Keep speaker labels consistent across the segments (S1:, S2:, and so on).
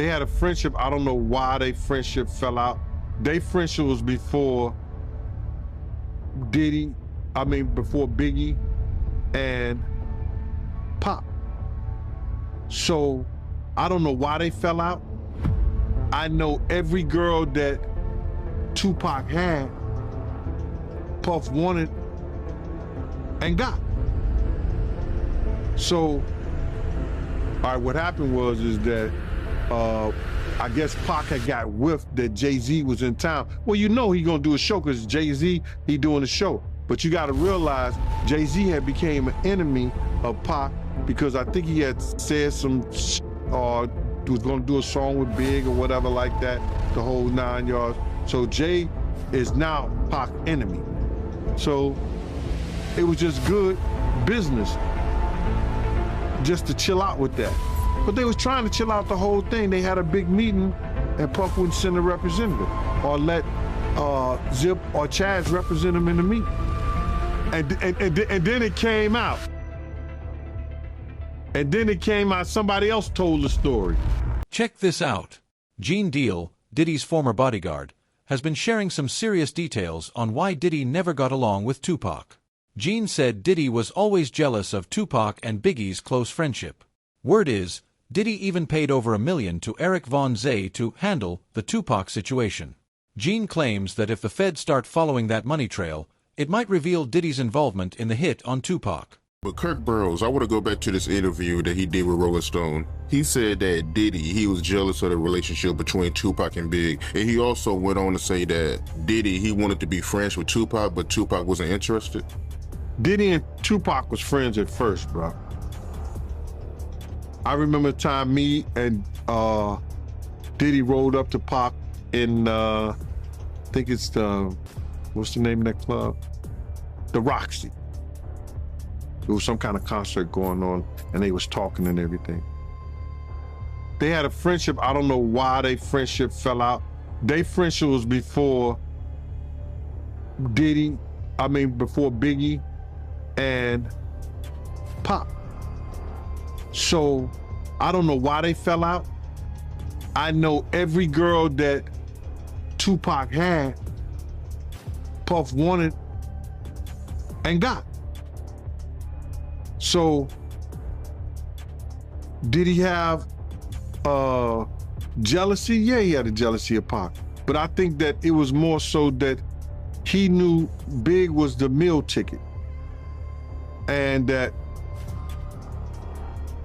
S1: They had a friendship. I don't know why their friendship fell out. Their friendship was before before Biggie and Pop. So I don't know why they fell out. I know every girl that Tupac had, Puff wanted and got. So, all right, what happened is that I guess Pac had got whiffed that Jay-Z was in town. Well, you know he gonna do a show because Jay-Z, he doing a show. But you gotta realize Jay-Z had became an enemy of Pac because I think he had said some was gonna do a song with Big or whatever like that, the whole 9 yards. So Jay is now Pac's enemy. So it was just good business just to chill out with that. But they was trying to chill out the whole thing. They had a big meeting and Puff wouldn't send a representative or let Zip or Chaz represent him in the meeting. And then it came out. And then it came out, somebody else told the story.
S2: Check this out. Gene Deal, Diddy's former bodyguard, has been sharing some serious details on why Diddy never got along with Tupac. Gene said Diddy was always jealous of Tupac and Biggie's close friendship. Word is, Diddy even paid over $1 million to Eric Von Zay to handle the Tupac situation. Gene claims that if the feds start following that money trail, it might reveal Diddy's involvement in the hit on Tupac.
S3: But Kirk Burroughs, I want to go back to this interview that he did with Rolling Stone. He said that Diddy, he was jealous of the relationship between Tupac and Big. And he also went on to say that Diddy, he wanted to be friends with Tupac, but Tupac wasn't interested.
S1: Diddy and Tupac was friends at first, bro. I remember the time me and Diddy rolled up to Pac in, I think it's what's the name of that club? The Roxy. There was some kind of concert going on and they was talking and everything. They had a friendship. I don't know why their friendship fell out. Their friendship was before before Biggie and Pop. So I don't know why they fell out. I know every girl that Tupac had, Puff wanted and got. So did he have jealousy? Yeah, he had a jealousy of Pac. But I think that it was more so that he knew Big was the meal ticket and that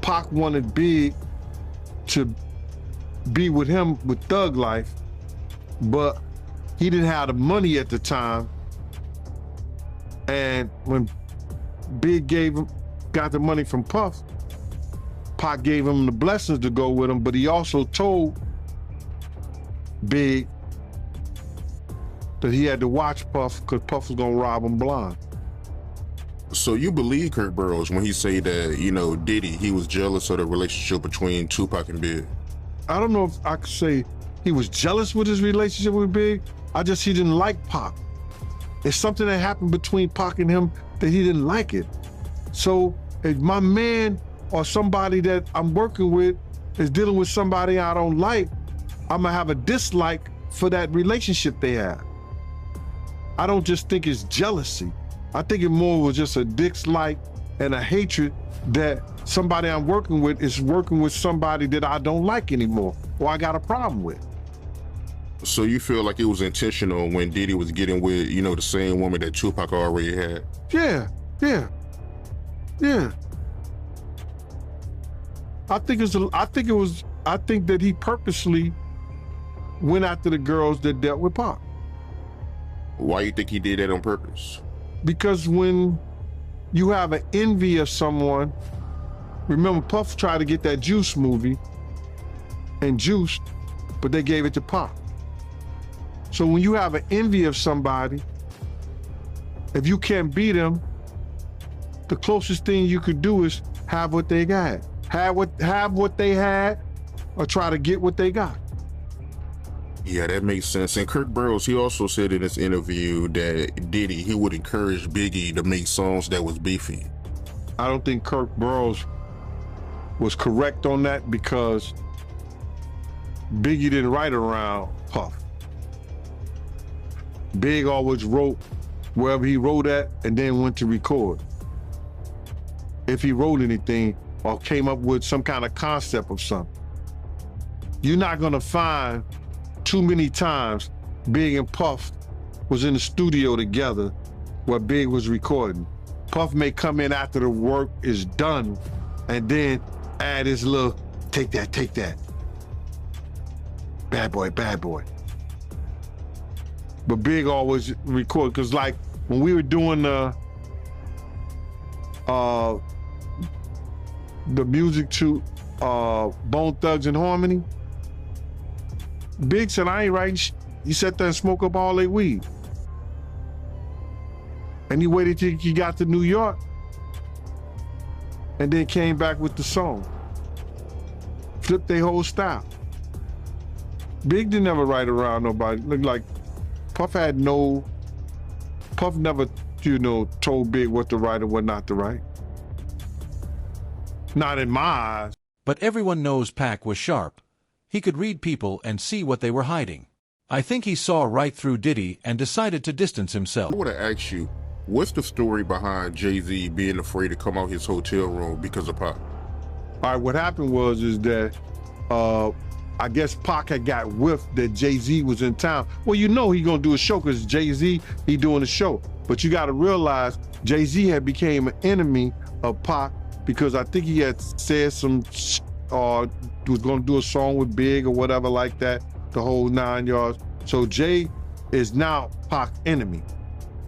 S1: Pac wanted Big to be with him with Thug Life, but he didn't have the money at the time. And when Big got the money from Puff, Pac gave him the blessings to go with him, but he also told Big that he had to watch Puff because Puff was gonna rob him blind.
S3: So you believe Kirk Burroughs when he say that, you know, Diddy, he was jealous of the relationship between Tupac and Big?
S1: I don't know if I could say he was jealous with his relationship with Big. He didn't like Pac. It's something that happened between Pac and him that he didn't like it. So if my man or somebody that I'm working with is dealing with somebody I don't like, I'm gonna have a dislike for that relationship they have. I don't just think it's jealousy. I think it more was just a dislike and a hatred that somebody I'm working with is working with somebody that I don't like anymore or I got a problem with.
S3: So you feel like it was intentional when Diddy was getting with, you know, the same woman that Tupac already had?
S1: Yeah. I think that he purposely went after the girls that dealt with Pac.
S3: Why you think he did that on purpose?
S1: Because when you have an envy of someone, remember Puff tried to get that Juice movie and Juice, but they gave it to Pac. So when you have an envy of somebody, if you can't beat them, the closest thing you could do is have what they got. Have what they had, or try to get what they got.
S3: Yeah, that makes sense. And Kirk Burroughs, he also said in this interview that Diddy, he would encourage Biggie to make songs that was beefy.
S1: I don't think Kirk Burroughs was correct on that because Biggie didn't write around Puff. Big always wrote wherever he wrote at and then went to record. If he wrote anything or came up with some kind of concept of something. You're not gonna find too many times Big and Puff was in the studio together where Big was recording. Puff may come in after the work is done and then add his little, take that. Bad boy. But Big always record, cause like when we were doing the music to Bone Thugs and Harmony, Big said, I ain't writing He sat there and smoked up all their weed. And he waited till he got to New York and then came back with the song. Flipped their whole style. Big didn't ever write around nobody. Looked like Puff never, told Big what to write and what not to write. Not in my eyes.
S2: But everyone knows Pac was sharp. He could read people and see what they were hiding. I think he saw right through Diddy and decided to distance himself.
S3: I want to ask you, what's the story behind Jay-Z being afraid to come out his hotel room because of Pac?
S1: All right, what happened was that I guess Pac had got whiff that Jay-Z was in town. Well, he gonna do a show because Jay-Z, he doing a show. But you gotta realize Jay-Z had became an enemy of Pac because I think he had said was gonna do a song with Big or whatever like that, the whole 9 yards. So Jay is now Pac's enemy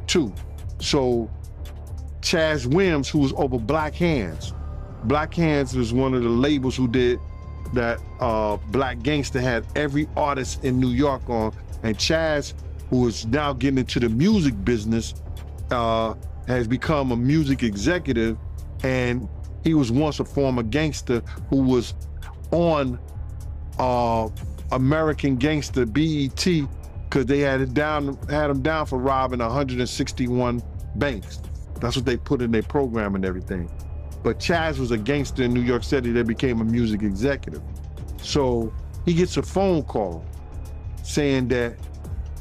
S1: too. So Chaz Williams, who was over Black Hands. Black Hands was one of the labels who did that Black Gangster had every artist in New York on. And Chaz, who is now getting into the music business, has become a music executive. And he was once a former gangster who was on American Gangster BET because they had him down for robbing 161 banks. That's what they put in their program and everything. But Chaz was a gangster in New York City that became a music executive. So he gets a phone call saying that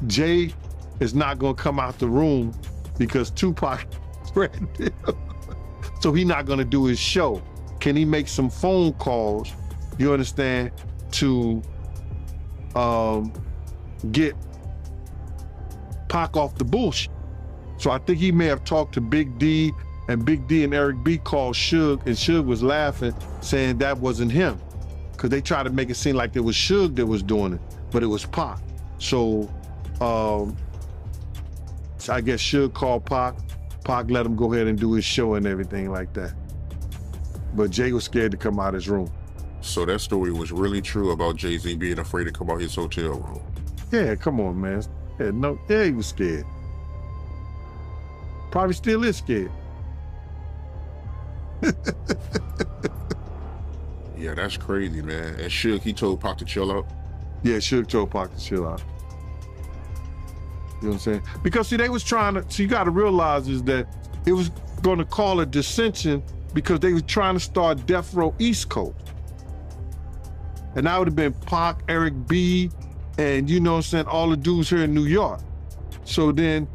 S1: Jay is not gonna come out the room because Tupac threatened him. So he's not gonna do his show. Can he make some phone calls, you understand, to get Pac off the bullshit? So I think he may have talked to Big D, and Big D and Eric B called Suge, and Suge was laughing, saying that wasn't him. Because they tried to make it seem like it was Suge that was doing it, but it was Pac. So I guess Suge called Pac. Pac let him go ahead and do his show and everything like that. But Jay was scared to come out his room.
S3: So that story was really true about Jay-Z being afraid to come out his hotel room.
S1: Yeah, come on, man. Yeah, he was scared. Probably still is scared.
S3: Yeah, that's crazy, man. And Suge, he told Pac to chill out?
S1: Yeah, Suge told Pac to chill out. You know what I'm saying? Because see, they was trying to, you gotta realize is that it was gonna call a dissension because they were trying to start Death Row East Coast. And that would have been Pac, Eric B, and you know what I'm saying, all the dudes here in New York. So then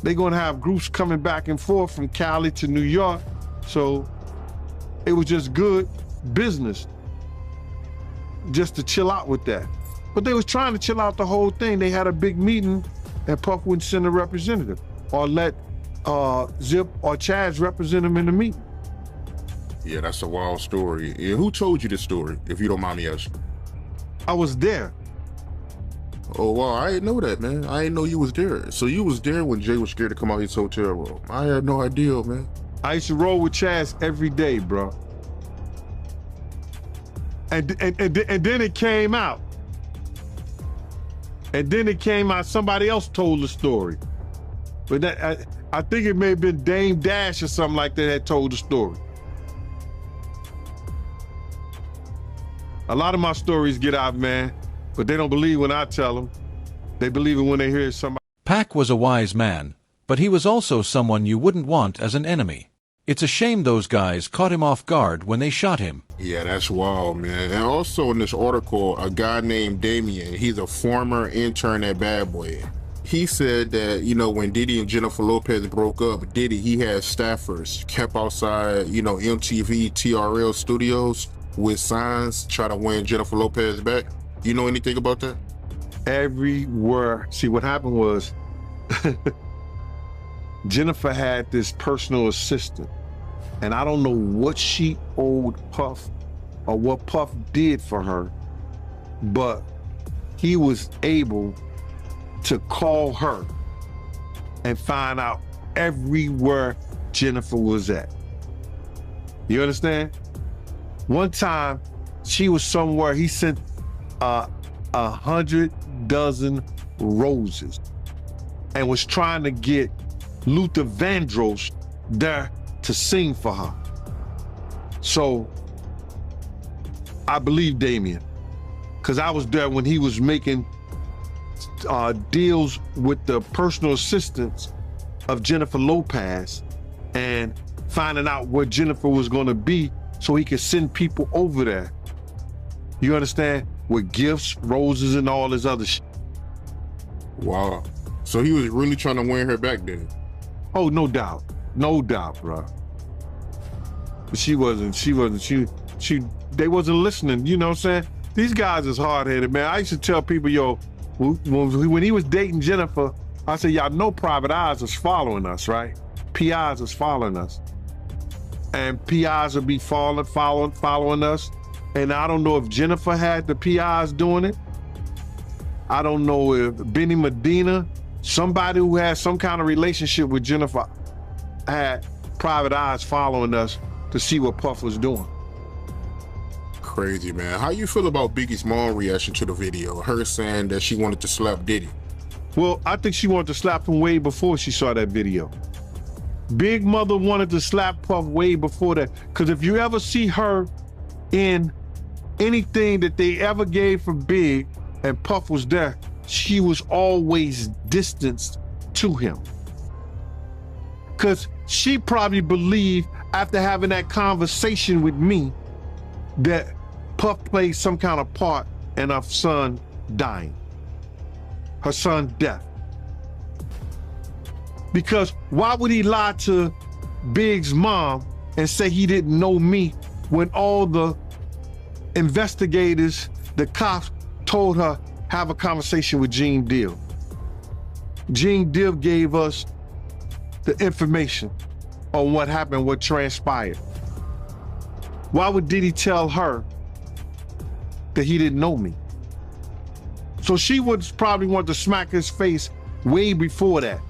S1: they're gonna have groups coming back and forth from Cali to New York. So it was just good business just to chill out with that. But they was trying to chill out the whole thing. They had a big meeting and Puff wouldn't send a representative or let Zip or Chaz represent him in the meeting.
S3: Yeah, that's a wild story. Yeah, who told you this story, if you don't mind me asking?
S1: I was there.
S3: Oh, wow, I didn't know that, man. I didn't know you was there. So you was there when Jay was scared to come out his hotel room. I had no idea, man.
S1: I used to roll with Chaz every day, bro. And then it came out. And then it came out, somebody else told the story. But that, I think it may have been Dame Dash or something like that told the story. A lot of my stories get out, man, but they don't believe when I tell them. They believe it when they hear somebody.
S2: Pac was a wise man, but he was also someone you wouldn't want as an enemy. It's a shame those guys caught him off guard when they shot him.
S3: Yeah, that's wild, man. And also in this article, a guy named Damien, he's a former intern at Bad Boy. He said that, when Diddy and Jennifer Lopez broke up, Diddy, he had staffers kept outside, MTV, TRL studios with signs try to win Jennifer Lopez back. You know anything about that?
S1: Everywhere. See, what happened was Jennifer had this personal assistant, and I don't know what she owed Puff or what Puff did for her, but he was able to call her and find out everywhere Jennifer was at. You understand? One time she was somewhere, he sent 100 dozen roses and was trying to get Luther Vandross there to sing for her. So I believe Damien, because I was there when he was making deals with the personal assistants of Jennifer Lopez and finding out where Jennifer was going to be so he could send people over there. You understand? With gifts, roses, and all this other shit.
S3: Wow. So he was really trying to win her back then?
S1: Oh, no doubt. No doubt, bro. But they wasn't listening, you know what I'm saying? These guys is hard-headed, man. I used to tell people, yo, when he was dating Jennifer, I said, y'all know Private Eyes was following us, right? PIs was following us. And PIs would be following us. And I don't know if Jennifer had the PIs doing it. I don't know if Benny Medina, somebody who had some kind of relationship with Jennifer, had Private Eyes following us to see what Puff was doing.
S3: Crazy, man. How you feel about Biggie's mom reaction to the video? Her saying that she wanted to slap Diddy.
S1: Well, I think she wanted to slap him way before she saw that video. Big Mother wanted to slap Puff way before that. Because if you ever see her in anything that they ever gave for Big and Puff was there, she was always distanced to him. Because she probably believed after having that conversation with me that Puff played some kind of part in her son dying, her son's death. Because why would he lie to Big's mom and say he didn't know me when all the investigators, the cops, told her, have a conversation with Gene Deal. Gene Deal gave us the information on what happened, what transpired. Why would Diddy tell her that he didn't know me? So she would probably want to smack his face way before that.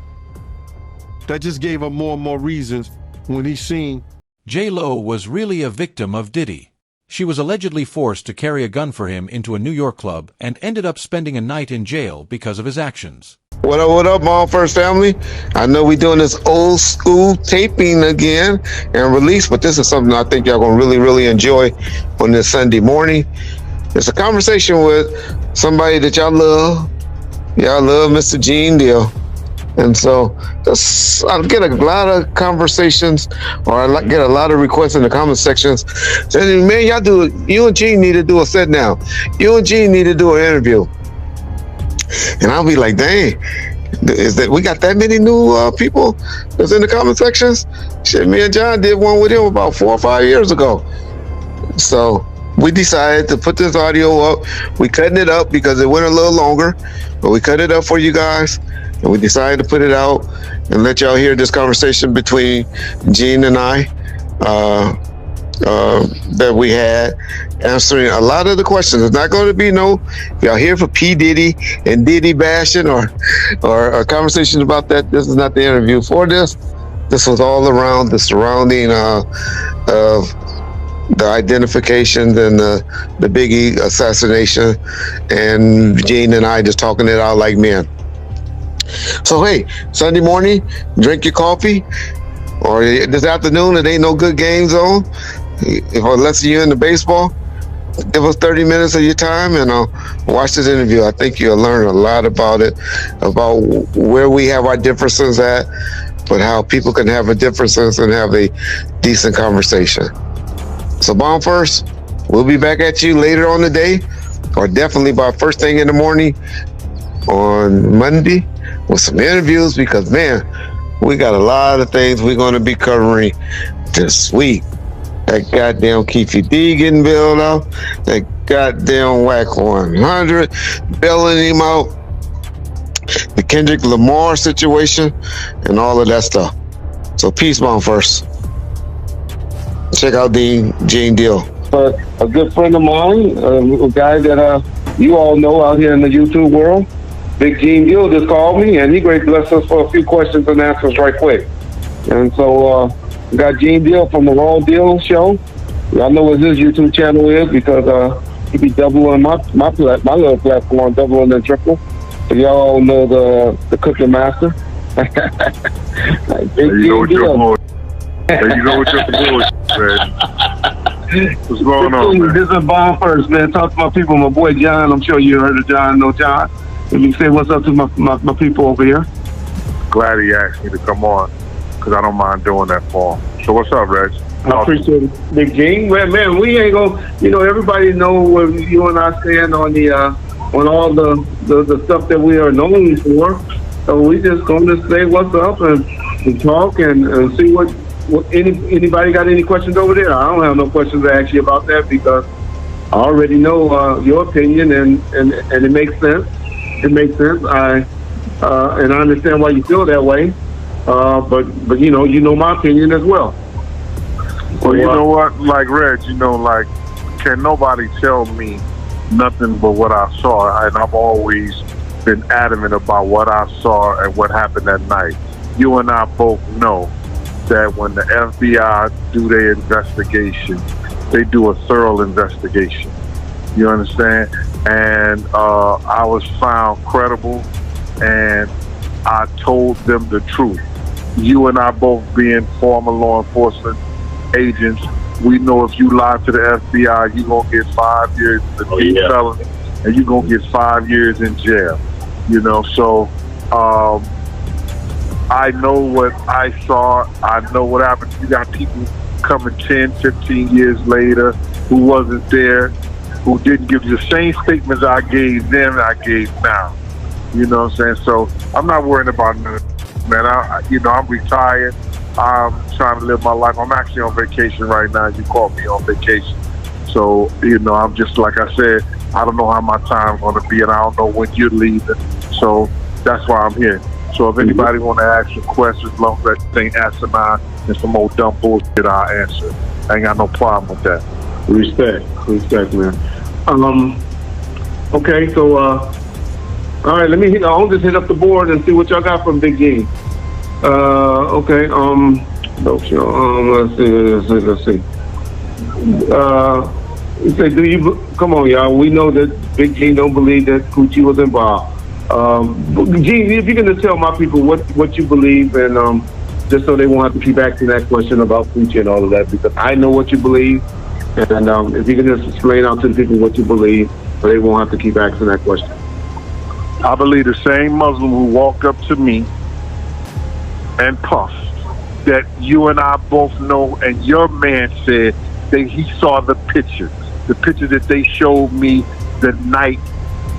S1: That just gave her more and more reasons when he seen.
S2: J-Lo was really a victim of Diddy. She was allegedly forced to carry a gun for him into a New York club and ended up spending a night in jail because of his actions.
S4: What up, Mom First family? I know we're doing this old school taping again and release, but this is something I think y'all gonna really enjoy on this Sunday morning. It's a conversation with somebody that y'all love. Y'all love Mr. Gene Deal. And so I get a lot of conversations, or I get a lot of requests in the comment sections saying, man, you and Gene need to do a sit down. You and Gene need to do an interview. And I'll be like, dang, we got that many new people that's in the comment sections? Shit, me and John did one with him about 4 or 5 years ago. So we decided to put this audio up. We cutting it up because it went a little longer, but we cut it up for you guys. And we decided to put it out and let y'all hear this conversation between Gene and I that we had, answering a lot of the questions. It's not going to be y'all here for P. Diddy and Diddy bashing or a conversation about that. This is not the interview for this. This was all around the surrounding of the identifications and the Biggie assassination, and Gene and I just talking it out like men. So hey, Sunday morning, drink your coffee, or this afternoon, it ain't no good games on. If unless you're into baseball, give us 30 minutes of your time and watch this interview. I think you'll learn a lot about it, about where we have our differences at, but how people can have a differences and have a decent conversation. So Bomb First, we'll be back at you later on the day, or definitely by first thing in the morning on Monday with some interviews, because man, we got a lot of things we're going to be covering this week. That goddamn Keefe D getting bailed out, that goddamn Whack 100 bailing him out, the Kendrick Lamar situation, and all of that stuff. So peace, Bomb First. Check out Gene Deal.
S5: A good friend of mine, a guy that you all know out here in the YouTube world, Big Gene Deal, just called me, and he great blessed us for a few questions and answers right quick. And so we got Gene Deal from the Raw Deal Show. I know what his YouTube channel is because he be doubling my little platform, doubling and triple. So y'all know the Cooking Master.
S6: There you go with your bullshit. There you go with your bullshit, man. What's going on, man?
S5: This is Bomb First, man. Talk to my people, my boy John. I'm sure you heard of John. Know John. Let me say what's up to my people over here.
S6: Glad he asked me to come on, because I don't mind doing that for him. So what's up, Reg?
S5: I appreciate it, Big Gene. Man, we ain't gonna, everybody know where you and I stand on the on all the stuff that we are known for. So we just gonna say what's up and talk and see what anybody got any questions over there. I don't have no questions to ask you about that because I already know your opinion and it makes sense. It makes sense. And I understand why you feel that way. But you know my opinion as well.
S6: Well, you know what? Like Reg, can nobody tell me nothing but what I saw? And I've always been adamant about what I saw and what happened that night. You and I both know that when the FBI do their investigation, they do a thorough investigation. You understand? And I was found credible, and I told them the truth. You and I both being former law enforcement agents, we know if you lie to the FBI, you're going to get 5 years as a felony, and you're going to get 5 years in jail. So I know what I saw. I know what happened. You got people coming 10, 15 years later who wasn't there, who didn't give you the same statements I gave them I gave now. You know what I'm saying? So I'm not worrying about nothing, man. I'm retired. I'm trying to live my life. I'm actually on vacation right now. You caught me on vacation. So, I'm just, like I said, I don't know how my time's going to be, and I don't know when you're leaving. So that's why I'm here. So if anybody want to ask some questions, long as that thing asinine and some old dumb bullshit, I'll answer. I ain't got no problem with that.
S5: Respect, man. Okay, so, all right, I'll just hit up the board and see what y'all got from Big G. Okay, let's see. You say, come on, y'all. We know that Big G don't believe that Coochie was involved. Gene, if you're going to tell my people what you believe, and just so they won't have to keep asking that question about Coochie and all of that, because I know what you believe, and if you can just explain out to the people what you believe, so they won't have to keep asking that question.
S6: I believe the same Muslim who walked up to me and puffed that you and I both know, and your man said that he saw the picture that they showed me the night,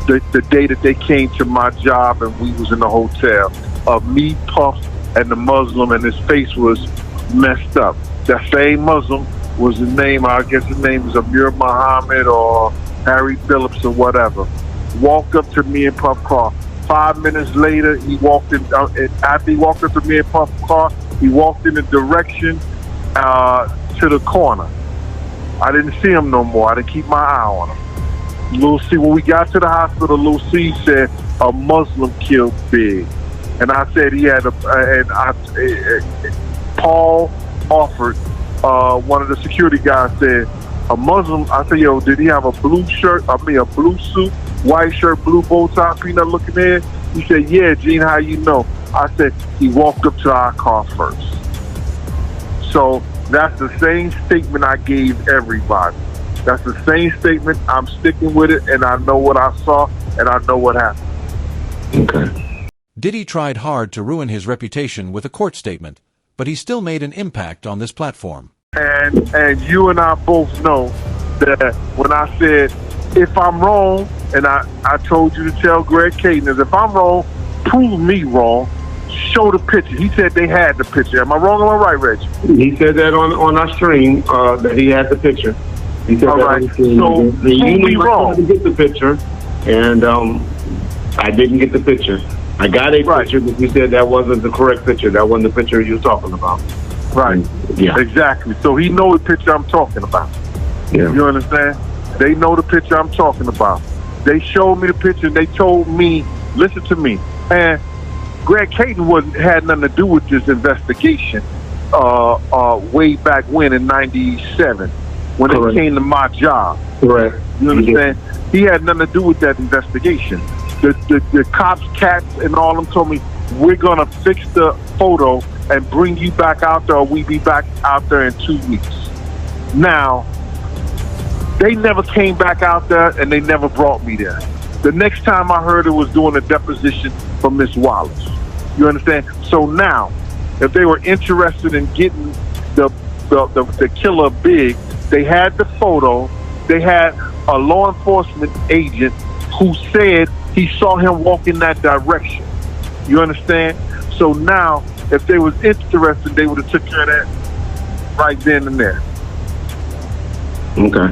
S6: the day that they came to my job and we was in the hotel, of me, Puff, and the Muslim, and his face was messed up. That same Muslim was his name, I guess his name is Amir Muhammad or Harry Phillips or whatever, walked up to me and Puff car. 5 minutes later, he walked in. After he walked up to me and Puff car, he walked in the direction to the corner. I didn't see him no more. I didn't keep my eye on him. Lil C, when we got to the hospital, Lil C said a Muslim killed Big, and I said he had Paul offered. One of the security guys said a Muslim. I said, yo, did he have a blue shirt? A blue suit, white shirt, blue bow tie, peanut looking head? He said, yeah, Gene, how you know? I said, he walked up to our car first. So that's the same statement I gave everybody. That's the same statement. I'm sticking with it, and I know what I saw, and I know what happened.
S5: Okay.
S2: Diddy tried hard to ruin his reputation with a court statement, but he still made an impact on this platform.
S6: And you and I both know that when I said, if I'm wrong, and I told you to tell Greg Cadence, if I'm wrong, prove me wrong, show the picture. He said they had the picture. Am I wrong or am I right, Reggie?
S5: He said that on our stream, that he had the picture. He said
S6: all
S5: that
S6: right.
S5: on the stream.
S6: So,
S5: you
S6: prove me wrong.
S5: to get the picture, and I didn't get the picture. I got a picture, but you said that wasn't the correct picture. That wasn't the picture you were talking about.
S6: Right.
S5: And, yeah.
S6: Exactly. So he knows the picture I'm talking about.
S5: Yeah.
S6: You understand? They know the picture I'm talking about. They showed me the picture and they told me, listen to me. And Greg Cadence had nothing to do with this investigation way back when in 97 when
S5: Correct.
S6: it came to my job.
S5: Correct.
S6: You understand? He had nothing to do with that investigation. The cops, cats, and all of them told me, we're going to fix the photo and bring you back out there, or we be back out there in 2 weeks. Now, they never came back out there, and they never brought me there. The next time I heard it was doing a deposition from Miss Wallace. You understand? So now, if they were interested in getting the killer big, they had the photo. They had a law enforcement agent who said he saw him walk in that direction. You understand? So now, if they was interested, they would have took care of that right then and there.
S5: Okay.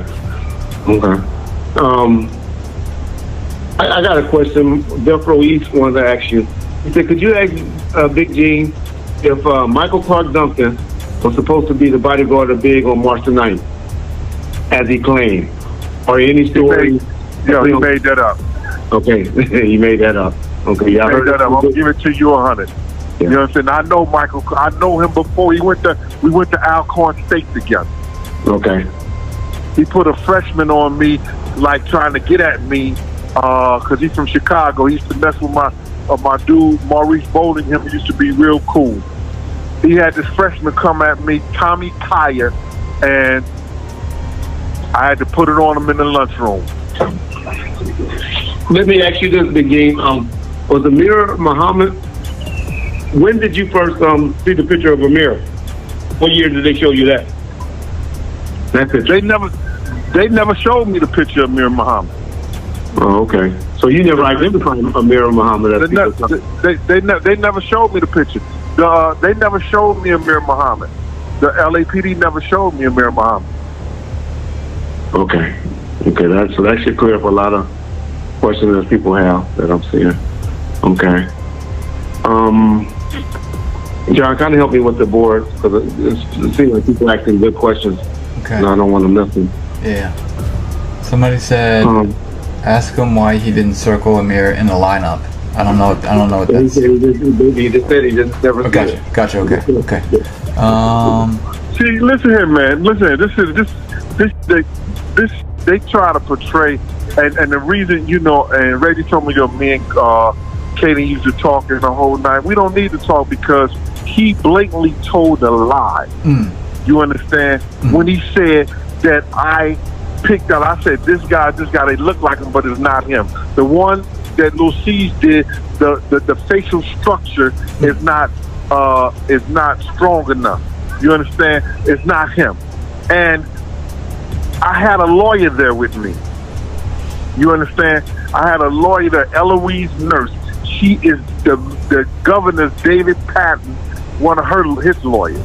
S5: I got a question. Defro East wanted to ask you. He said, could you ask Big Gene if Michael Clark Duncan was supposed to be the bodyguard of Big on March the 9th, as he claimed? Or any story?
S6: He made that up.
S5: Okay, he made that up. Okay, yeah, I heard
S6: that up. I'm gonna give it to you 100.
S5: Yeah.
S6: You know what I'm saying? I know Michael. I know him before we went to Alcorn State together.
S5: Okay.
S6: He put a freshman on me, like trying to get at me, because he's from Chicago. He used to mess with my dude Maurice Bowling. Him used to be real cool. He had this freshman come at me, Tommy Kyer, and I had to put it on him in the lunchroom.
S5: Let me ask you this, Big Game. Was Amir Muhammad? When did you first see the picture of Amir? What year did they show you that? That picture.
S6: They never showed me the picture of Amir Muhammad.
S5: Oh, okay. So you never identified Amir Muhammad as
S6: they never showed me the picture. They never showed me Amir Muhammad. The LAPD never showed me Amir Muhammad.
S5: Okay. That should clear up a lot of questions that people have that I'm seeing. Okay. John, kind of help me with the board because it seems like people asking good questions.
S7: Okay.
S5: And I don't want them listening.
S7: Yeah. Somebody said, ask him why he didn't circle Amir in the lineup. I don't know what that's.
S5: He just said he just never.
S7: Gotcha. Okay.
S6: See, listen here, man. Listen, this they try to portray, and the reason, and Reggie told me me and Katie used to talk in the whole night. We don't need to talk because he blatantly told a lie. You understand? When he said that I picked out, I said this guy, they look like him, but it's not him. The one that Lil C's did, the facial structure is not strong enough. You understand? It's not him. And I had a lawyer there with me. You understand? I had a lawyer there, Eloise Nurse. She is the governor's David Patton, one of his lawyers.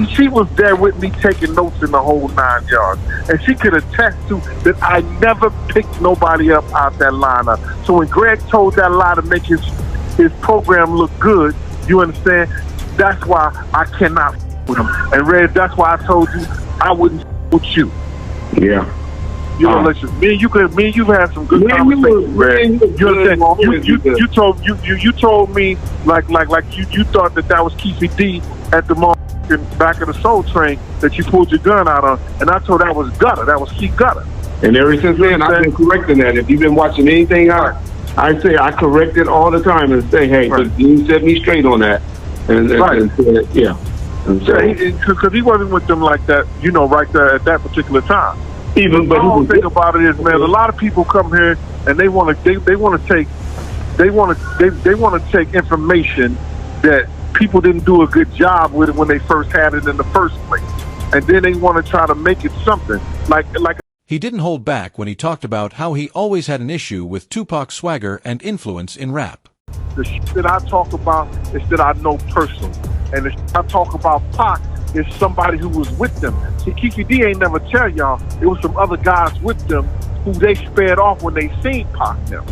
S6: She was there with me taking notes in the whole 9 yards. And she could attest to that I never picked nobody up out that lineup. So when Greg told that lie to make his program look good, you understand? That's why I cannot with him. And Red, that's why I told you I wouldn't with you.
S5: Yeah.
S6: You know, listen, me and you've had some good conversations, Red. You understand? You told me like you thought that was Keefy D at the back of the Soul Train that you pulled your gun out on, and I told that was Gutter. That was Keith Gutter.
S5: And ever since then, I've been correcting that. If you've been watching anything I say I correct it all the time and say, hey, you set me straight on that. And yeah.
S6: Because he wasn't with them like that, right there at that particular time.
S5: But
S6: the whole thing about it is, man, a lot of people come here and they want to take they want to take information that people didn't do a good job with it when they first had it in the first place, and then they want to try to make it something like.
S2: He didn't hold back when he talked about how he always had an issue with Tupac's swagger and influence in rap.
S6: The shit that I talk about is that I know personally, and the shit I talk about Pac is somebody who was with them. See, Kiki D ain't never tell y'all it was some other guys with them who they spared off when they seen Pac now.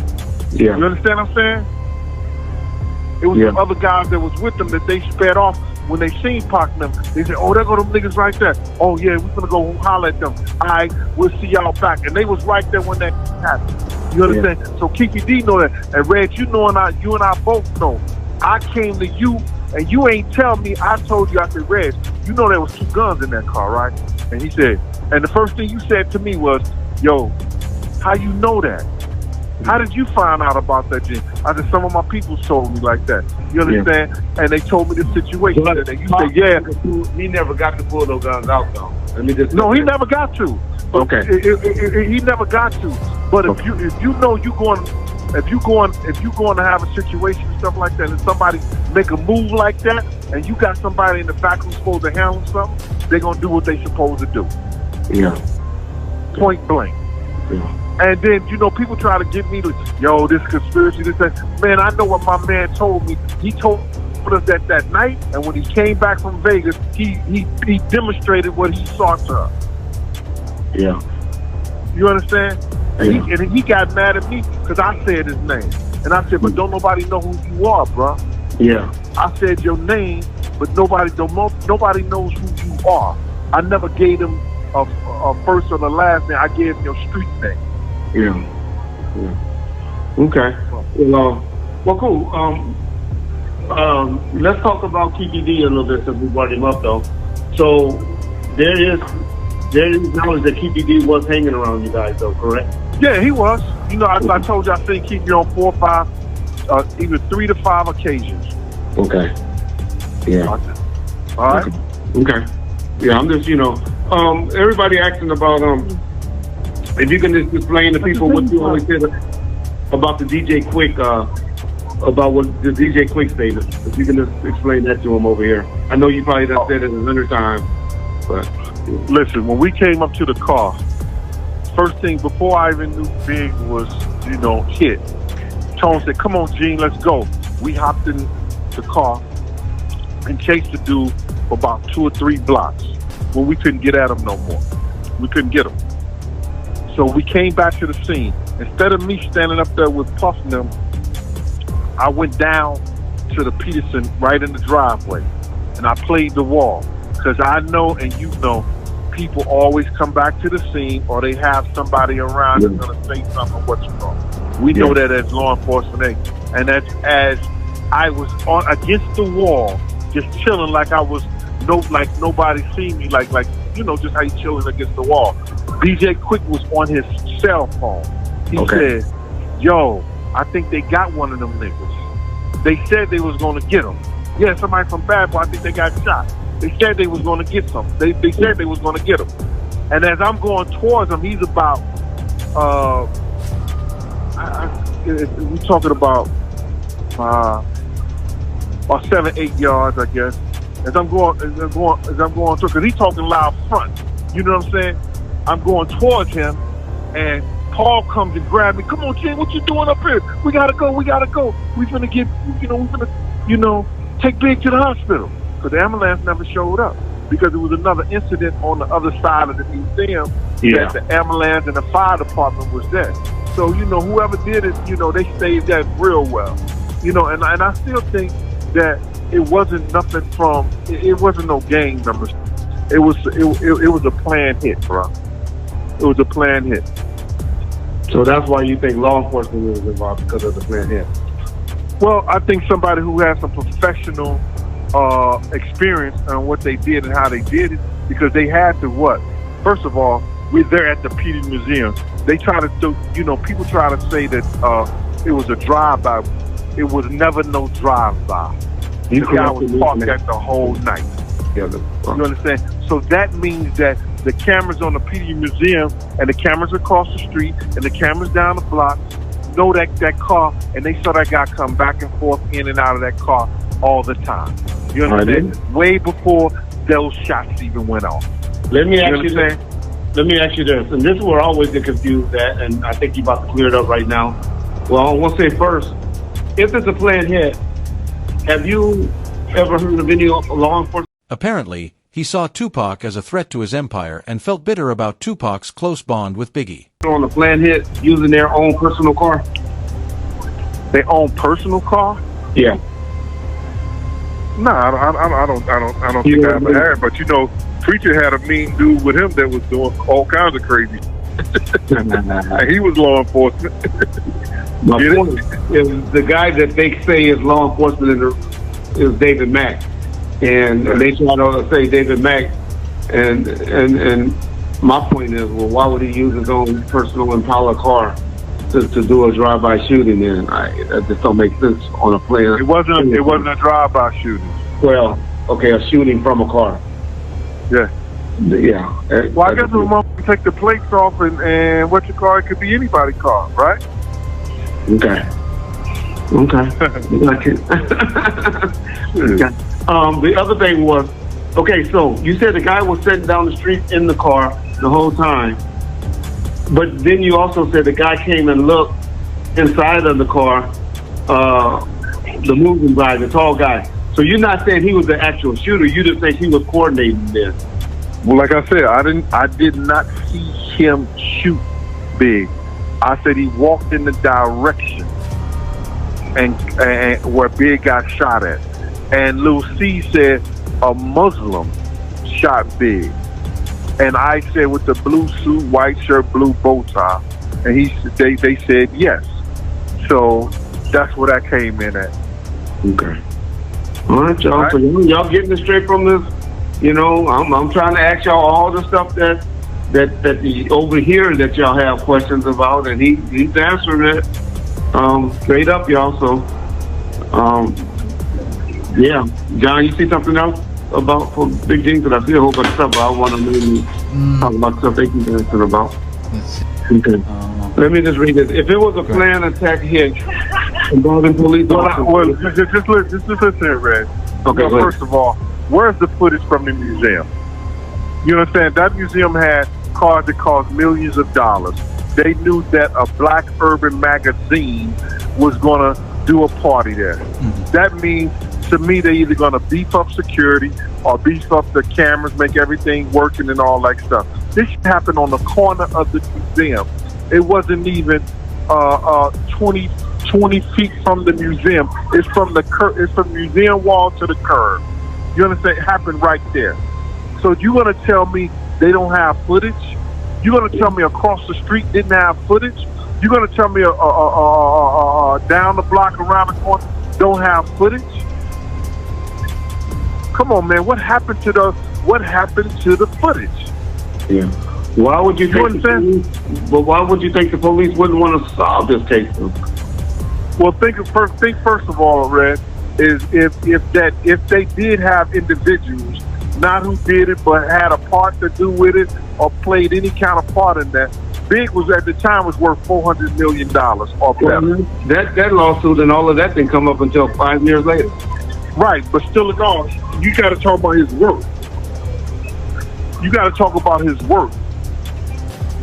S5: Yeah.
S6: You understand what I'm saying? It was some other guys that was with them that they spared off when they seen Pac them. They said, oh, there go them niggas right there. Oh, yeah, we're going to go holler at them. All right, we'll see y'all back. And they was right there when that happened. You understand? Yeah. So Kiki D know that. And Red, you and I both know. I came to you, and you ain't tell me. I told you, I said, Red, you know there was 2 guns in that car, right? And he said, and the first thing you said to me was, yo, how you know that? How did you find out about that, Jim? I said, some of my people told me like that. You understand? Yeah. And they told me the situation.
S5: But
S6: and you said, yeah.
S5: He never got to pull those guns out, though.
S6: No, he never got to.
S5: Okay.
S6: He never got to. But if you know you're going to have a situation and stuff like that, and somebody make a move like that, and you got somebody in the back who's supposed to handle something, they're gonna do what they supposed to do.
S5: Yeah.
S6: Point blank.
S5: Yeah.
S6: And then, you know, people try to get me to, yo, this conspiracy, this, that. Man, I know what my man told me. He told us that night, and when he came back from Vegas, he demonstrated what he saw to us.
S5: Yeah.
S6: You understand? And he got mad at me because I said his name. And I said, but don't nobody know who you are, bro.
S5: Yeah.
S6: I said your name, but nobody knows who you are. I never gave him a first or the last name. I gave him your street name.
S5: Yeah. Okay. Well, cool. Let's talk about Kiki D a little bit since we brought him up, though. So there is knowledge that Kiki D was hanging around you guys, though, correct?
S6: Yeah, he was. You know, I told you I think Kiki on 4 or 5, even 3 to 5 occasions.
S5: Okay. Yeah.
S6: All right.
S5: Okay. Yeah, I'm just, everybody asking about if you can just explain to people what you always said about the DJ Quick, about what the DJ Quick statement. If you can just explain that to him over here. I know you probably done said it 100 times, but
S6: listen, when we came up to the car, first thing before I even knew Big was, hit. Tone said, "Come on, Gene, let's go." We hopped in the car and chased the dude for about 2 or 3 blocks when we couldn't get at him no more. We couldn't get him. So we came back to the scene. Instead of me standing up there with Puff and them, I went down to the Peterson right in the driveway, and I played the wall. Because I know, and you know, people always come back to the scene, or they have somebody around that's going to say something what's wrong. We know that as law enforcement, and that's as I was on against the wall, just chilling like I was like nobody seen me, like just how you chilling against the wall. DJ Quick was on his cell phone. He said, "Yo, I think they got one of them niggas. They said they was gonna get him. Yeah, somebody from Bad Boy. I think they got shot. They said they was gonna get some. They said they was gonna get him." And as I'm going towards him, he's about we're talking about 7-8 yards, I guess. As I'm going through, because he's talking loud front. You know what I'm saying? I'm going towards him, and Paul comes and grabs me. "Come on, Jim, what you doing up here? We gotta go. We finna get, we finna, take Big to the hospital." Because the ambulance never showed up, because there was another incident on the other side of the museum that the ambulance and the fire department was there. So, whoever did it, they saved that real well. And I still think that it wasn't nothing from, it wasn't no gang numbers. It was a planned hit, bro. It was a planned hit.
S5: So that's why you think law enforcement was involved, because of the planned hit?
S6: Well, I think somebody who has some professional experience on what they did and how they did it, because they had to what? First of all, we're there at the Peterson Museum. They try to do, people try to say that it was a drive-by. It was never no drive-by. The guy was parked at the whole night. You understand? So that means that the cameras on the Peterson Museum and the cameras across the street and the cameras down the block know that car, and they saw that guy come back and forth in and out of that car all the time. You understand? Way before those shots even went off.
S5: Let me ask you this. Let me ask you this, and this is where I always get confused at, and I think you're about to clear it up right now. Well, I want to say first, if it's a planned hit, have you ever heard of any law enforcement?
S2: Apparently, he saw Tupac as a threat to his empire and felt bitter about Tupac's close bond with Biggie.
S5: On a planned hit using their own personal car?
S6: Their own personal car?
S5: Yeah.
S6: No, I don't think I ever had. But you know, Preacher had a mean dude with him that was doing all kinds of crazy. And he was law enforcement.
S5: My point is the guy that they say is law enforcement is David Mack, and they try to say David Mack, and my point is, well, why would he use his own personal Impala car to do a drive-by shooting? And that just don't make sense on a plane.
S6: It wasn't a drive-by shooting.
S5: Well, okay, a shooting from a car.
S6: Yeah.
S5: Yeah.
S6: Well, I guess we're going to take the plates off and what your car, it could be anybody's car, right?
S5: Okay. Okay. The other thing was, okay, so you said the guy was sitting down the street in the car the whole time, but then you also said the guy came and looked inside of the car, the moving guy, the tall guy. So you're not saying he was the actual shooter, you just think he was coordinating this.
S6: Well, like I said, I did not see him shoot Big. I said he walked in the direction and where Big got shot at. And Lil C said a Muslim shot Big. And I said with the blue suit, white shirt, blue bow tie. And they said yes. So that's where that came in at.
S5: Okay. All right, y'all. All right. So y'all getting it straight from this. You know, I'm trying to ask y'all all the stuff that over here that y'all have questions about, and he's answering it straight up, y'all. So, yeah, John, you see something else about for Big G? Because I see a whole bunch of stuff, but I want to maybe talk about stuff they can answer about. Okay. Let me just read this. If it was a planned attack hit involving police officers,
S6: just listen here, Red.
S5: Okay.
S6: Well, first of all, where's the footage from the museum? You understand? That museum had cars that cost millions of dollars. They knew that a Black Urban magazine was going to do a party there. Mm-hmm. That means, to me, they're either going to beef up security or beef up the cameras, make everything working and all that stuff. This happened on the corner of the museum. It wasn't even 20 feet from the museum. It's from the museum wall to the curb. You understand? It happened right there. So you going to tell me they don't have footage? You going to tell me across the street didn't have footage? You going to tell me down the block around the corner don't have footage? Come on, man. What happened to the footage?
S5: Yeah. Why would you think the police wouldn't want to solve this case?
S6: Well, think first of all, Red, is if they did have individuals, not who did it, but had a part to do with it or played any kind of part in that. Big was at the time was worth $400 million or better.
S5: That lawsuit and all of that didn't come up until 5 years later.
S6: Right, but still in all, you got to talk about his work. You got to talk about his work.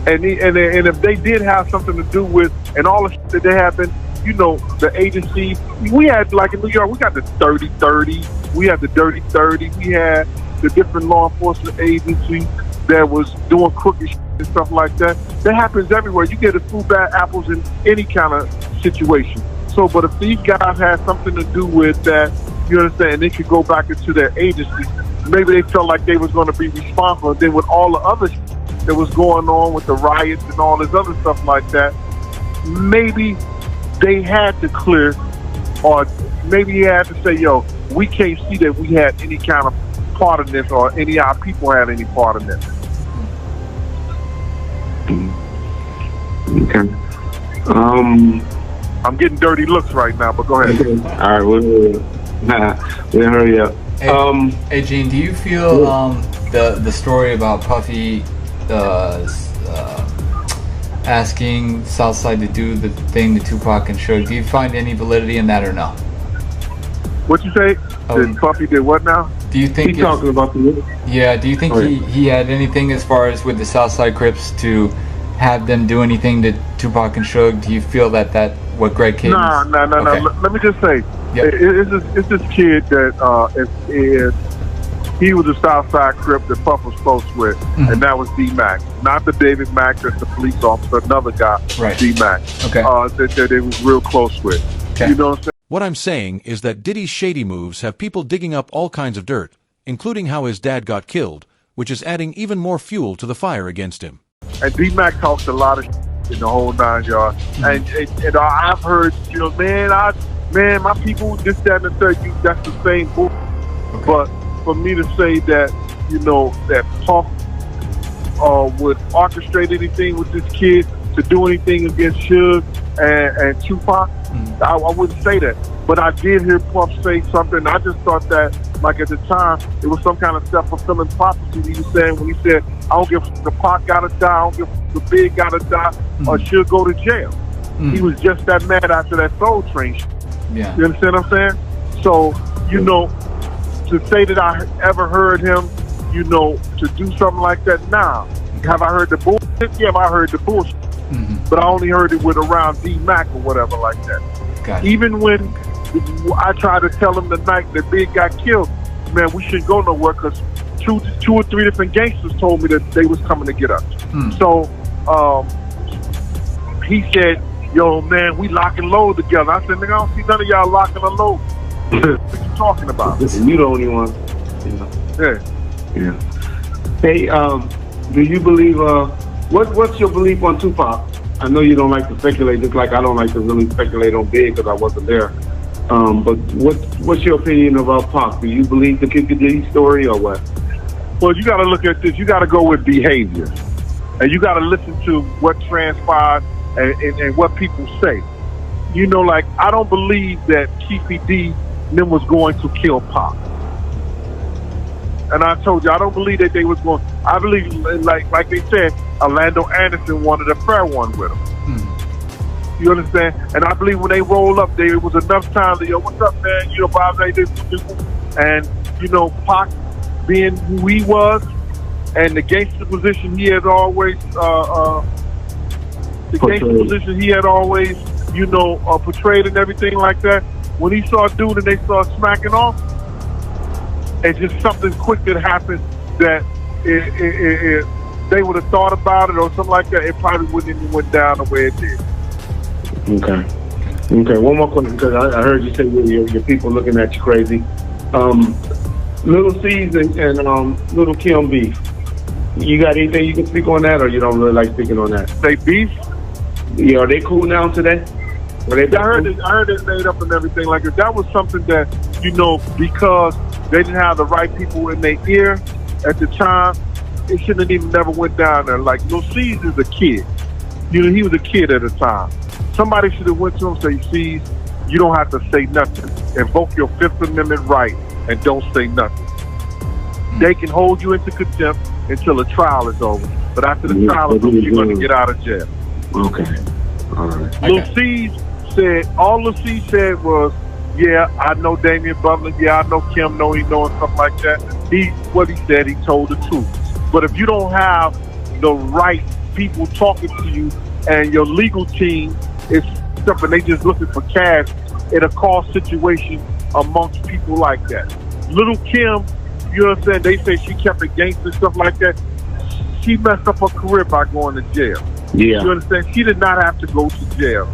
S6: And if they did have something to do with, and all the shit that they happened, you know, the agency, we had, like in New York, we got the 30-30, we had the Dirty 30, we had the different law enforcement agencies that was doing crooked shit and stuff like that. That happens everywhere. You get a few bad apples in any kind of situation. So, but if these guys had something to do with that, you understand, and they could go back into their agency, maybe they felt like they was going to be responsible. Then with all the other shit that was going on with the riots and all this other stuff like that, maybe they had to clear, or maybe he had to say, yo, we can't see that we had any kind of part in this, or any of our people had any part in this.
S5: Okay.
S6: I'm getting dirty looks right now, but go ahead.
S5: Okay. All right, we'll hurry up.
S7: Hey, Gene, do you feel the story about Puffy asking Southside to do the thing to Tupac and Suge. Do you find any validity in that or no?
S6: What you say? Did Puffy did what now?
S7: Do you think
S5: He's talking about the...
S7: Yeah, do you think he had anything as far as with the Southside Crips to have them do anything to Tupac and Suge? Do you feel that what Greg Cadence...
S6: No.
S7: Okay.
S6: Let me just say,
S7: Yep.
S6: it's this kid that he was a Southside Crip that Puff was close with, and that was D-Mac. Not the David Mack, that's the police officer, another guy,
S7: Right.
S6: D-Mac,
S7: Okay.
S6: that they was real close with.
S7: Okay.
S6: You know what I'm saying?
S2: What I'm saying is that Diddy's shady moves have people digging up all kinds of dirt, including how his dad got killed, which is adding even more fuel to the fire against him.
S6: And D-Mac talks a lot of in the whole 9 yards. And I've heard, man, my people, this, that, and the third, that's the same book.
S7: Okay.
S6: But for me to say that, that Puff would orchestrate anything with this kid to do anything against Suge and Tupac, I wouldn't say that. But I did hear Puff say something. I just thought that, like at the time, it was some kind of self-fulfilling prophecy he was saying when he said, I don't give a the Pac gotta die, I don't give a the Big gotta die, or she'll go to jail. He was just that mad after that Soul Train shit.
S7: Yeah.
S6: You understand what I'm saying? So, to say that I ever heard him, to do something like that, nah. Have I heard the bullshit? Yeah, I heard the bullshit. But I only heard it with around D-Mac or whatever like that.
S7: Gotcha.
S6: Even when I tried to tell him the night that Big got killed, man, we shouldn't go nowhere because two or three different gangsters told me that they was coming to get us. So he said, yo, man, we lock and load together. I said, nigga, I don't see none of y'all locking and load. What are you talking about?
S5: Listen, you the only one.
S6: Yeah.
S5: Hey, do you believe, what's your belief on Tupac? I know you don't like to speculate, just like I don't like to really speculate on Big because I wasn't there. But what's your opinion about Pac? Do you believe the Kid Diddy story or what?
S6: Well, you got to look at this. You got to go with behavior. And you got to listen to what transpired and what people say. I don't believe that Keefy D them was going to kill Pac. And I told you, I don't believe that they was going. I believe, like they said, Orlando Anderson wanted a fair one with him. You understand? And I believe when they roll up, there was enough time to, what's up, man? Bob, this. And, Pac being who he was and the gangster position he had always, portrayed and everything like that. When he saw a dude and they started smacking off, it's just something quick that happened that they would have thought about it or something like that. It probably wouldn't even went down the way it did.
S5: Okay. One more question, because I heard you say your people looking at you crazy. Little C's and Little Kim beef. You got anything you can speak on that, or you don't really like speaking on that?
S6: They beef?
S5: Yeah, are they cool now today?
S6: I heard it made up and everything like that. That was something that, because they didn't have the right people in their ear at the time, it shouldn't have even never went down there. Like, Lil C's is a kid. He was a kid at the time. Somebody should have went to him and say, C's, you don't have to say nothing. Invoke your Fifth Amendment right and don't say nothing. They can hold you into contempt until the trial is over. But after the trial is over, you're going to get out of jail.
S5: Okay. All right.
S6: Lil C's said, all Lil C said was, yeah, I know Damian Butler. Yeah, I know Kim. No, he know and stuff like that. What he said, he told the truth. But if you don't have the right people talking to you and your legal team is stuff and they just looking for cash, it'll cause situation amongst people like that. Little Kim, you know what I'm saying? They say she kept it gangster and stuff like that. She messed up her career by going to jail.
S5: Yeah.
S6: You understand? She did not have to go to jail.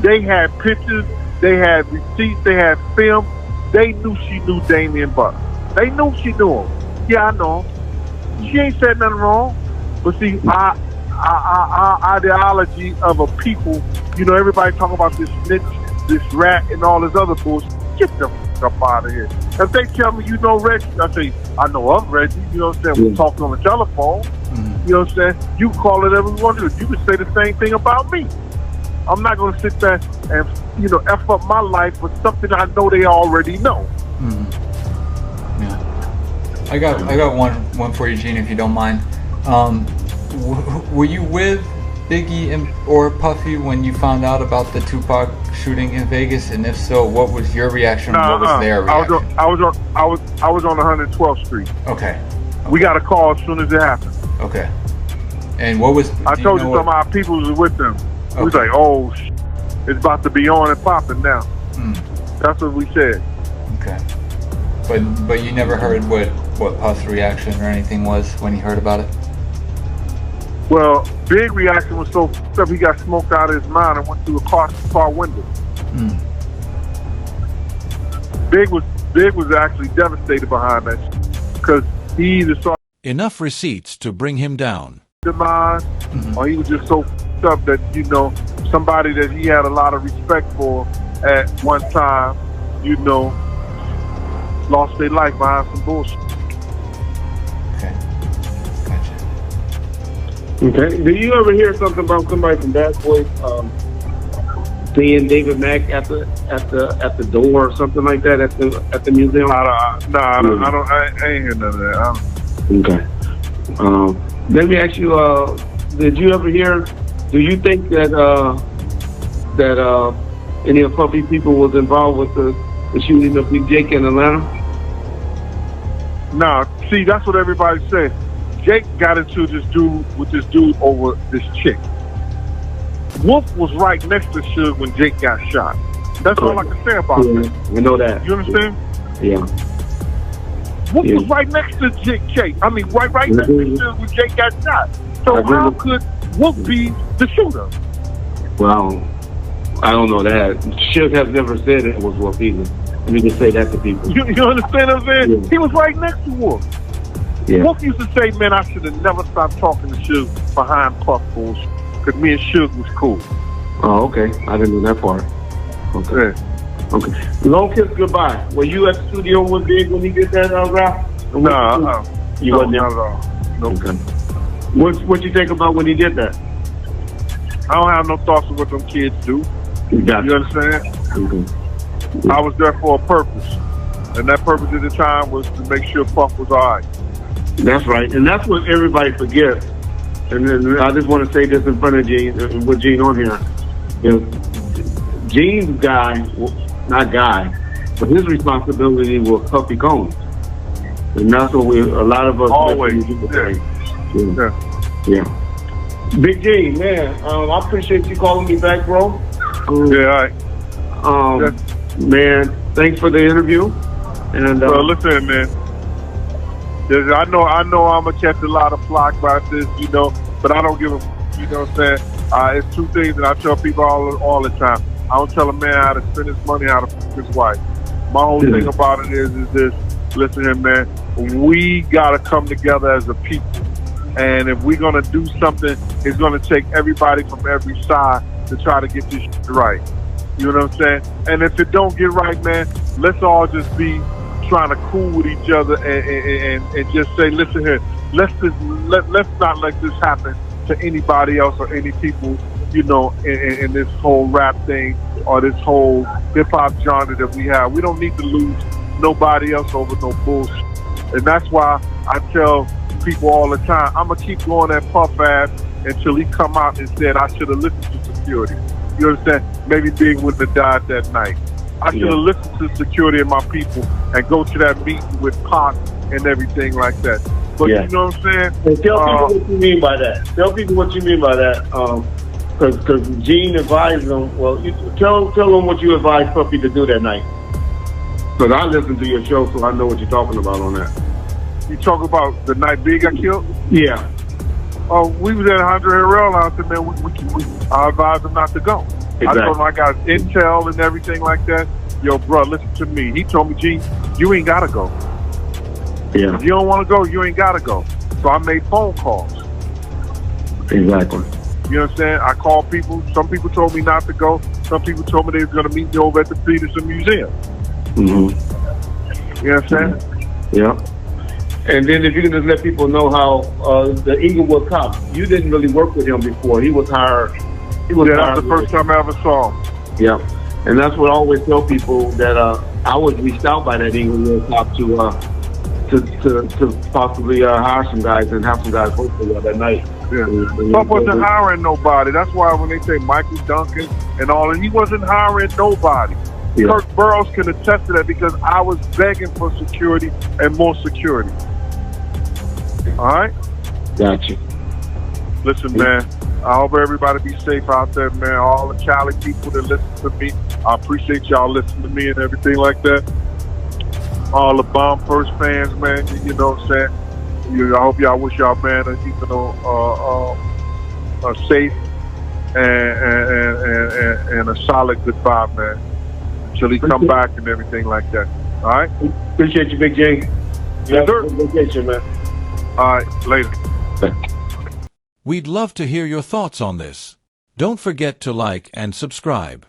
S6: They had pictures, they had receipts, they had film. They knew she knew Damian Butler. They knew she knew him. Yeah, I know. She ain't said nothing wrong. But see, our ideology of a people, everybody talking about this snitch, this rat, and all this other bullshit. Get the fuck up out of here. If they tell me you know Reggie, I say, I know of Reggie. You know what I'm saying? We talked on the telephone. You know what I'm saying? You call it every one of you. You can say the same thing about me. I'm not going to sit there and, F up my life with something I know they already know.
S7: Yeah. I got one for you, Gene, if you don't mind. Were you with Biggie or Puffy when you found out about the Tupac shooting in Vegas? And if so, what was your reaction? What was their reaction?
S6: I was on 112th Street.
S7: Okay.
S6: We got a call as soon as it happened.
S7: Okay. And what was?
S6: I told you some of our people was with them.
S7: Okay.
S6: We was like, oh, it's about to be on and popping now. That's what we said.
S7: Okay. But you never heard what Puff's reaction or anything was when he heard about it?
S6: Well, Big reaction was so f***ed up he got smoked out of his mind and went through a car window. Big was actually devastated behind that because he either saw
S2: Enough receipts to bring him down.
S6: the mind or he was just so f***ed up that, you know, somebody that he had a lot of respect for at one time, you know, lost their life behind some bullshit.
S7: Okay. Gotcha.
S5: Okay. Do you ever hear something about somebody from Bad Boys seeing David Mack at the door or something like that at the museum?
S6: I ain't hear none of that.
S5: Okay. Let me ask you. Did you ever hear? Do you think that any of Puffy people was involved with the shooting of Big Jake in Atlanta?
S6: Nah, see, that's what everybody said. Jake got into this dude over this chick. Wolf was right next to Suge when Jake got shot. That's all I can say about that.
S5: We know that.
S6: You understand?
S5: Yeah.
S6: Wolf was right next to Jake. I mean, right next to Suge when Jake got shot. So how could Wolf be the shooter?
S5: Well, I don't know that. Suge has never said it was Wolf either. Let me just say that to people.
S6: You understand what I'm saying? Yeah. He was right next to Wolf.
S5: Yeah.
S6: Wolf used to say, man, I should have never stopped talking to Suge behind Puff bullshit. Because me and Suge was cool.
S5: Oh, okay. I didn't know that part. Okay.
S6: Yeah.
S5: Okay. Long Kiss Goodbye. Were you at the studio with Big when he did that rap?
S6: No,
S5: you wasn't there?
S6: Not at all. Nope.
S5: Okay. What you think about when he did that?
S6: I don't have no thoughts of what them kids do.
S5: Gotcha.
S6: You understand?
S5: Okay.
S6: I was there for a purpose. And that purpose at the time was to make sure Puff was all right.
S5: That's right. And that's what everybody forgets. And then I just want to say this in front of Gene, with Gene on here. You know, Gene's not guy, but his responsibility was Puffy Combs. And that's what a lot of us
S6: always.
S5: Yeah. Big Gene, man, I appreciate you calling me back, bro.
S6: Yeah, all right.
S5: Man, thanks for the interview. And
S6: listen, man. I know I'm gonna catch a lot of flack about this, you know, but I don't give a, you know what I'm saying? It's two things that I tell people all the time. I don't tell a man how to spend his money, how to f his wife. My whole thing about it is this. Listen here, man. We gotta come together as a people, and if we're gonna do something, it's gonna take everybody from every side to try to get this shit right. You know what I'm saying? And if it don't get right, man, let's all just be trying to cool with each other and just say, listen here, let's not let this happen to anybody else or any people, you know, in this whole rap thing or this whole hip hop genre that we have. We don't need to lose nobody else over no bullshit. And that's why I tell people all the time, I'm gonna keep going at Puff ass until he come out and said I should have listened to security. You understand? Maybe Big wouldn't have died that night. I should have listened to security and my people and go to that meeting with Pac and everything like that. But you know what I'm saying?
S5: And tell people what you mean by that. Tell people what you mean by that. Because Gene advised them. Well, tell them what you advised Puffy to do that night. Because I listened to your show, so I know what you're talking about on that.
S6: You talk about the night Big got killed?
S5: Yeah.
S6: Oh, we was at 100 Rail Lounge, and man, I advised him not to go. Exactly. I told him I got intel and everything like that. Yo, bro, listen to me. He told me, G, you ain't got to go.
S5: Yeah.
S6: If you don't want to go, you ain't got to go. So I made phone calls.
S5: Exactly.
S6: You know what I'm saying? I called people. Some people told me not to go. Some people told me they was going to meet me over at the Peterson Museum.
S5: Mm-hmm.
S6: You know what I'm saying?
S5: Yeah. And then if you can just let people know how the Inglewood cop, you didn't really work with him before. He was hired.
S6: That's the first time I ever saw him.
S5: Yeah. And that's what I always tell people, that I was reached out by that Inglewood cop to possibly hire some guys and have some guys hopefully that night.
S6: Yeah. Puff wasn't hiring nobody. That's why when they say Michael Duncan and all, and he wasn't hiring nobody. Yeah. Kirk Burroughs can attest to that because I was begging for security and more security. All right?
S5: Gotcha.
S6: Listen, man, I hope everybody be safe out there, man. All the Cali people that listen to me, I appreciate y'all listening to me and everything like that. All the Bomb First fans, man, you know what I'm saying? I hope y'all wish y'all man a safe and a solid goodbye, man. Until he come back and everything like that. All right?
S5: Appreciate you, Big J.
S6: Yes, sir.
S5: Vacation, man.
S6: All right, later.
S2: We'd love to hear your thoughts on this. Don't forget to like and subscribe.